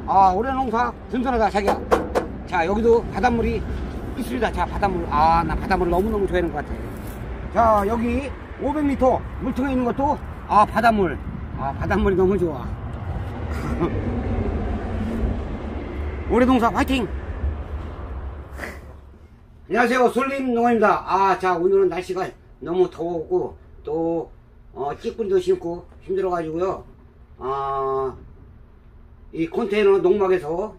아, 올해 농사 든든하다, 자기야. 자, 여기도 바닷물이 있습니다. 자, 바닷물. 아, 나 바닷물을 너무너무 좋아하는 것 같아. 자, 여기 500m 물통에 있는 것도, 아, 바닷물. 아, 바닷물이 너무 좋아. 올해 농사 화이팅! 안녕하세요, 솔림농원입니다. 아, 자, 오늘은 날씨가 너무 더웠고, 또, 찌뿌리도 심고 힘들어가지고요. 이 컨테이너 농막에서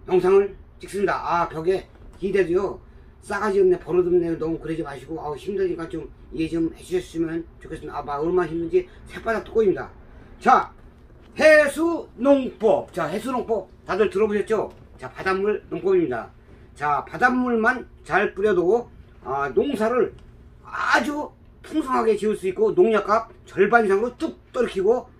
영상을 찍습니다. 아, 벽에 기대도요, 싸가지 없네, 버릇없네, 너무 그러지 마시고, 힘드니까 좀 이해 좀 해주셨으면 좋겠습니다. 아, 얼마나 힘든지 새바닥 꼬입니다. 자, 해수농법. 자, 해수농법 다들 들어보셨죠? 자, 바닷물 농법입니다. 자, 바닷물만 잘 뿌려도 농사를 아주 풍성하게 지을 수 있고, 농약값 절반 이상으로 뚝 떨어뜨리고,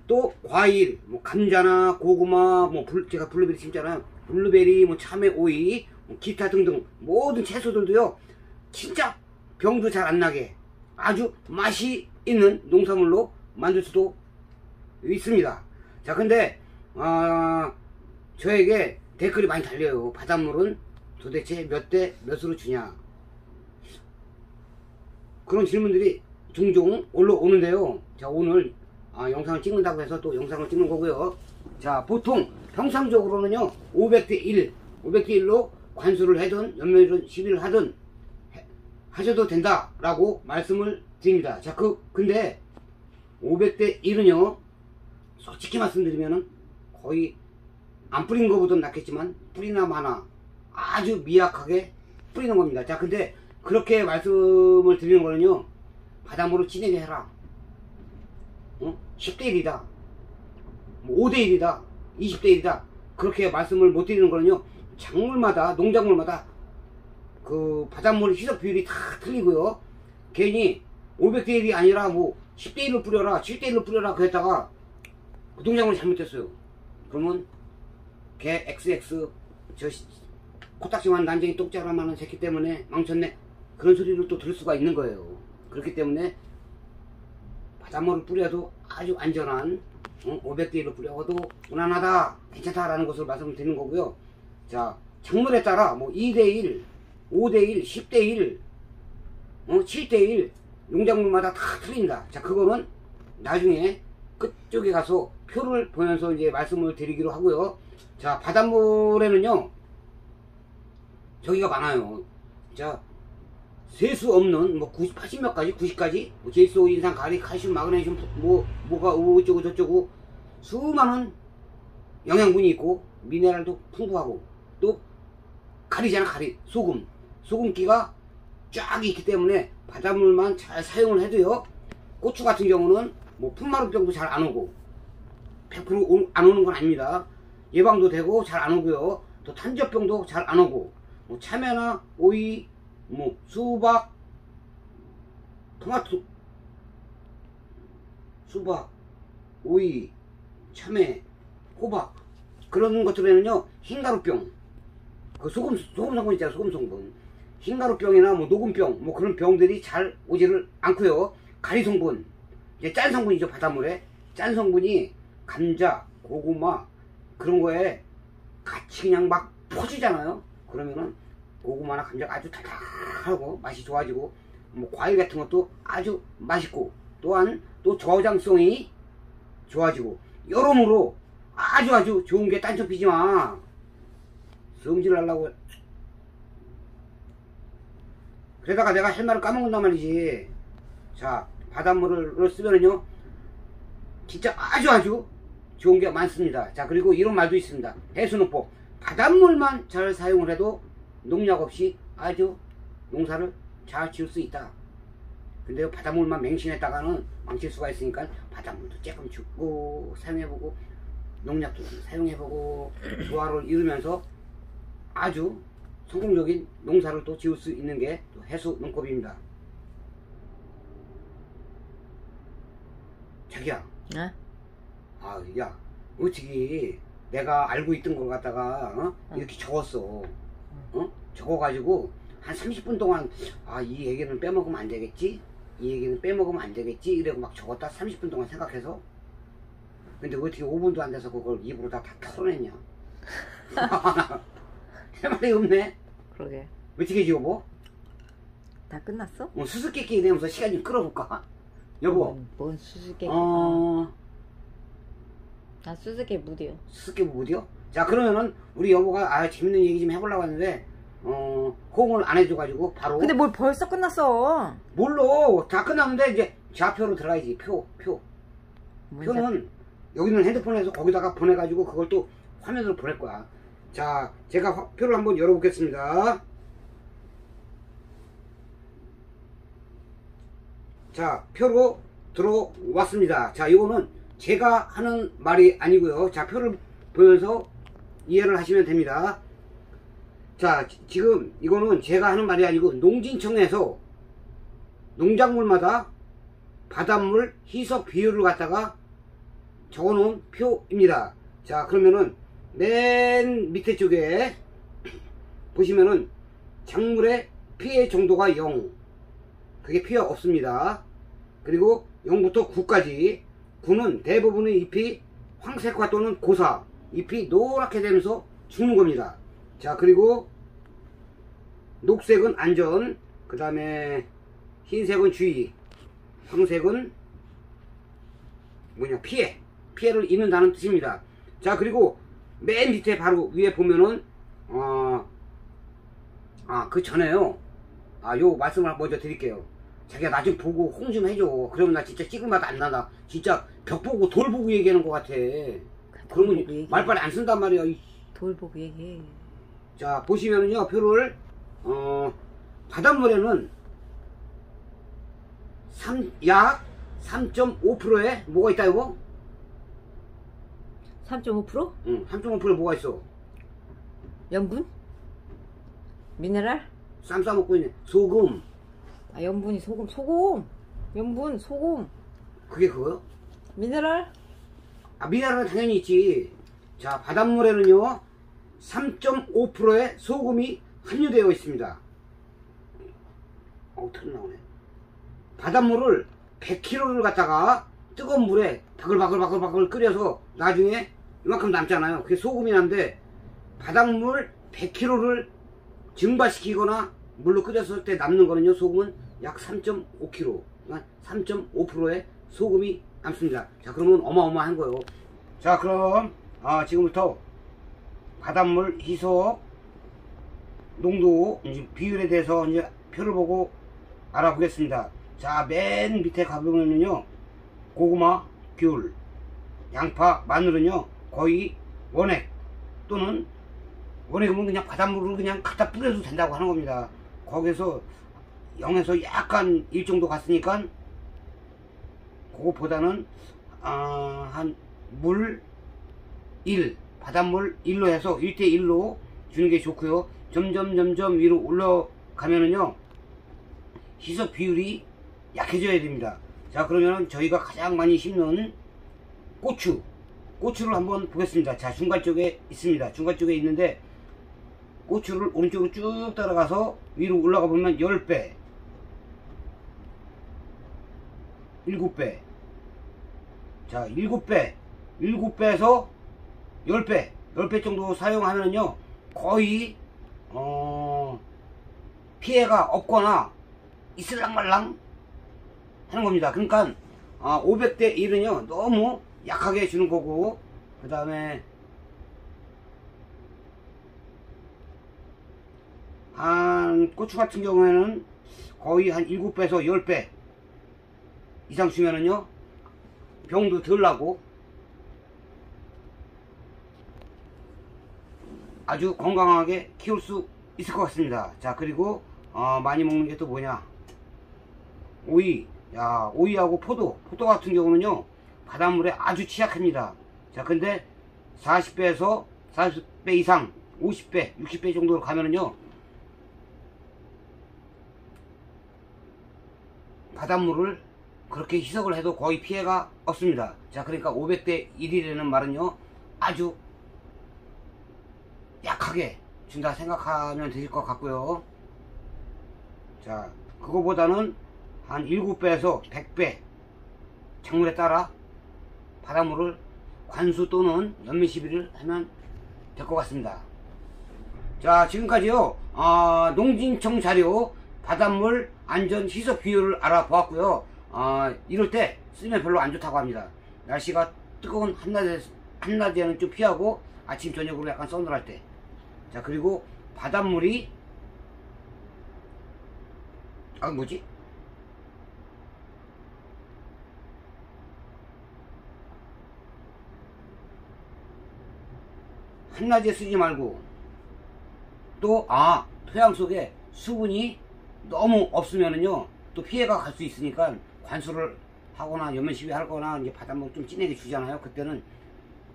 또 과일, 뭐 감자나 고구마, 뭐 제가 블루베리 심잖아요. 블루베리, 뭐 참외, 오이, 뭐 기타 등등 모든 채소들도요, 진짜 병도 잘 안 나게 아주 맛이 있는 농산물로 만들 수도 있습니다. 자, 근데 저에게 댓글이 많이 달려요. 바닷물은 도대체 몇 대 몇으로 주냐, 그런 질문들이 종종 올라오는데요. 자, 오늘 영상을 찍는다고 해서 또 영상을 찍는 거고요. 자, 보통 평상적으로는요 500대 1, 500대 1로 관수를 하든 연면을 시비를 하든 하셔도 된다 라고 말씀을 드립니다. 자, 근데 500대 1은요 솔직히 말씀드리면은 거의 안 뿌린 것보다는 낫겠지만 뿌리나 마나 아주 미약하게 뿌리는 겁니다. 자, 근데 그렇게 말씀을 드리는 거는요, 바닷물을 진하게 해라, 10대 1이다, 5대 1이다, 20대 1이다, 그렇게 말씀을 못 드리는 거는요, 작물마다, 농작물마다 그 바닷물 희석 비율이 다 틀리고요. 괜히 500대 1이 아니라 뭐 10대 1로 뿌려라, 7대 1로 뿌려라 그랬다가 그 농작물이 잘못됐어요. 그러면 개 XX 저 코딱지만 난쟁이 똑자라마는 새끼 때문에 망쳤네, 그런 소리를 또 들을 수가 있는 거예요. 그렇기 때문에 바닷물을 뿌려도 아주 안전한 500대 1로 뿌려도 무난하다, 괜찮다라는 것을 말씀드리는 거고요. 자, 작물에 따라 뭐 2대 1, 5대 1, 10대 1, 7대 1 농작물마다 다 틀립니다. 자, 그거는 나중에 끝쪽에 가서 표를 보면서 이제 말씀을 드리기로 하고요. 자, 바닷물에는요 저기가 많아요. 자, 셀 수 없는 뭐 90, 80몇 가지, 90가지 뭐 질소, 인산, 가리, 칼슘, 마그네슘, 뭐가 어쩌고 저쩌고 수많은 영양분이 있고 미네랄도 풍부하고, 또 가리잖아, 가리, 소금기가 쫙 있기 때문에 바닷물만 잘 사용을 해도요, 고추 같은 경우는 뭐 풍마루병도 잘 안 오고 100% 안 오는 건 아닙니다. 예방도 되고 잘 안 오고요. 또 탄저병도 잘 안 오고, 뭐 참외나 오이, 뭐 수박, 토마토, 수박, 오이, 참외, 호박, 그런 것들에는요 흰가루병, 그 소금 성분 있잖아요. 소금 성분, 흰가루병이나 뭐 녹음병, 뭐 그런 병들이 잘 오지를 않고요. 가리 성분, 이제 짠 성분이죠. 바닷물에 짠 성분이 감자, 고구마 그런 거에 같이 그냥 막 퍼지잖아요. 그러면은 고구마나 감자가 아주 달달하고 맛이 좋아지고, 뭐 과일 같은 것도 아주 맛있고, 또한 또 저장성이 좋아지고, 여러모로 아주 좋은 게 딴청 피지 마. 성질을 하려고. 그러다가 내가 할 말을 까먹는단 말이지. 자, 바닷물을 쓰면은요 진짜 아주 좋은 게 많습니다. 자, 그리고 이런 말도 있습니다. 해수농법. 바닷물만 잘 사용을 해도 농약 없이 아주 농사를 잘 지을 수 있다. 근데 바닷물만 맹신했다가는 망칠 수가 있으니까 바닷물도 조금 주고 사용해보고, 농약도 사용해보고, 조화를 이루면서 아주 성공적인 농사를 또 지을 수 있는 게 또 해수농법입니다. 자기야. 네? 야, 어떻게 내가 알고 있던 걸 갖다가 이렇게 적었어. 적어가지고 한 30분 동안 이 얘기는 빼먹으면 안 되겠지, 이 얘기는 빼먹으면 안 되겠지 이러고 막 적었다 30분 동안 생각해서 근데 어떻게 5분도 안 돼서 그걸 입으로 다 털어냈냐? 할 말이 없네. 그러게. 어떻게 지 여보? 다 끝났어? 수수께끼 내면서 시간 좀 끌어볼까? 여보. 뭔 수수께끼? 나 수수께끼 무디요. 수수께끼 무디요? 자, 그러면은 우리 여보가 재밌는 얘기 좀 해보려고 하는데 호응을 안 해줘가지고 바로. 근데 뭘 벌써 끝났어? 몰라. 다 끝났는데 이제 좌표로 들어가야지. 표. 표는 여기는 핸드폰에서 거기다가 보내가지고 그걸 또 화면으로 보낼 거야. 자, 제가 표를 한번 열어보겠습니다. 자, 표로 들어왔습니다. 자, 이거는 제가 하는 말이 아니고요. 자, 표를 보면서 이해를 하시면 됩니다. 자, 지금 이거는 제가 하는 말이 아니고 농진청에서 농작물마다 바닷물 희석 비율을 갖다가 적어놓은 표입니다. 자, 그러면은 맨 밑에 쪽에 보시면은 작물의 피해 정도가 0, 그게 피해 없습니다. 그리고 0부터 9까지 9는 대부분의 잎이 황색화 또는 고사, 잎이 노랗게 되면서 죽는 겁니다. 자, 그리고 녹색은 안전, 그 다음에 흰색은 주의, 황색은 피해를 입는다는 뜻입니다. 자, 그리고 맨 밑에 바로 위에 보면은 그 전에요, 요 말씀을 먼저 드릴게요. 자기가 나 좀 보고 홍 좀 해줘. 그러면 나 진짜 찍을 맛 안 나다. 진짜 벽 보고 돌 보고 얘기하는 것 같아. 그러면 말빨 안 쓴단 말이야. 돌 보고 얘기해. 자, 보시면은요, 표를 바닷물에는 약 3.5%에 뭐가 있다 이거? 3.5%? 응, 3.5%에 뭐가 있어? 염분? 미네랄? 쌈 싸먹고 있네. 소금. 염분이 소금. 염분, 소금. 그게 그거요? 미네랄? 미네랄은 당연히 있지. 자, 바닷물에는요 3.5%의 소금이 함유되어 있습니다. 털 나오네. 바닷물을 100kg를 갖다가 뜨거운 물에 바글바글 끓여서 나중에 이만큼 남잖아요. 그게 소금이 남는데, 바닷물 100kg를 증발시키거나 물로 끓였을 때 남는 거는요, 소금은 약 3.5kg, 그러니까 3.5%의 소금이 남습니다. 자, 그러면 어마어마한 거예요. 자, 그럼 지금부터 바닷물 희석 농도 비율에 대해서 이제 표를 보고 알아보겠습니다. 자, 맨 밑에 가보면요, 고구마, 귤, 양파, 마늘은요 거의 원액 또는 원액이면 그냥 바닷물을 그냥 갖다 뿌려도 된다고 하는 겁니다. 거기서 0에서 약간 1 정도 갔으니까 그거보다는 한 물 1, 바닷물 1로 해서 1대1로 주는 게 좋고요. 점점 위로 올라가면은요 희석 비율이 약해져야 됩니다. 자, 그러면 저희가 가장 많이 심는 고추를 한번 보겠습니다. 자, 중간 쪽에 있습니다. 중간 쪽에 있는데, 고추를 오른쪽으로 쭉 따라가서 위로 올라가 보면 10배, 7배. 자, 7배에서 10배 정도 사용하면요 거의 피해가 없거나 있을랑말랑 하는 겁니다. 그러니까 500대 1은요 너무 약하게 주는 거고, 그 다음에 한 고추 같은 경우에는 거의 한 7배에서 10배 이상 주면은요 병도 덜 나고 아주 건강하게 키울 수 있을 것 같습니다. 자, 그리고 많이 먹는 게 또 뭐냐, 오이. 야, 오이하고 포도 같은 경우는요 바닷물에 아주 취약합니다. 자, 근데 40배에서 40배 이상 50배 60배 정도로 가면은요 바닷물을 그렇게 희석을 해도 거의 피해가 없습니다. 자, 그러니까 500대 1이라는 말은요 아주 약하게 준다 생각하면 되실 것 같고요. 자, 그거보다는 한 7배에서 100배 작물에 따라 바닷물을 관수 또는 연면 시비를 하면 될 것 같습니다. 자, 지금까지요 농진청 자료 바닷물 안전 희석 비율을 알아보았고요. 이럴 때 쓰면 별로 안 좋다고 합니다. 날씨가 뜨거운 한낮에는 좀 피하고 아침 저녁으로 약간 서늘할 때. 자, 그리고 바닷물이 뭐지? 한낮에 쓰지 말고 또 토양 속에 수분이 너무 없으면은요 또 피해가 갈 수 있으니까 관수를 하거나 연면 시비 하거나 이제 바닷물 좀 진하게 주잖아요. 그때는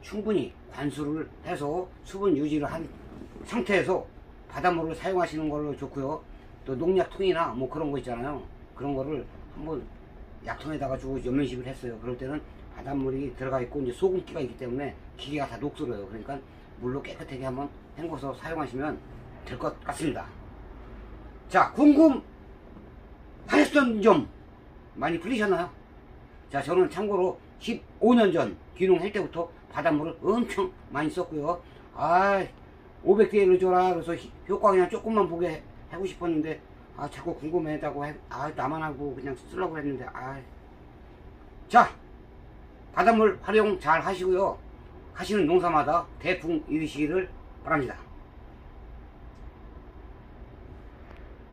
충분히 관수를 해서 수분 유지를 한 상태에서 바닷물을 사용하시는 걸로 좋고요. 또 농약통이나 뭐 그런 거 있잖아요. 그런 거를 한번 약통에다가 주고 연면 시비를 했어요. 그럴 때는 바닷물이 들어가 있고 이제 소금기가 있기 때문에 기계가 다 녹슬어요. 그러니까 물로 깨끗하게 한번 헹궈서 사용하시면 될 것 같습니다. 자, 궁금하셨던 점 많이 풀리셨나요? 자, 저는 참고로 15년 전 귀농할 때부터 바닷물을 엄청 많이 썼고요. 500대를 줘라 그래서 효과 그냥 조금만 보게 하고 싶었는데 자꾸 궁금하다고 나만 하고 그냥 쓰려고 했는데 자, 바닷물 활용 잘 하시고요. 하시는 농사마다 대풍 이루시기를 바랍니다.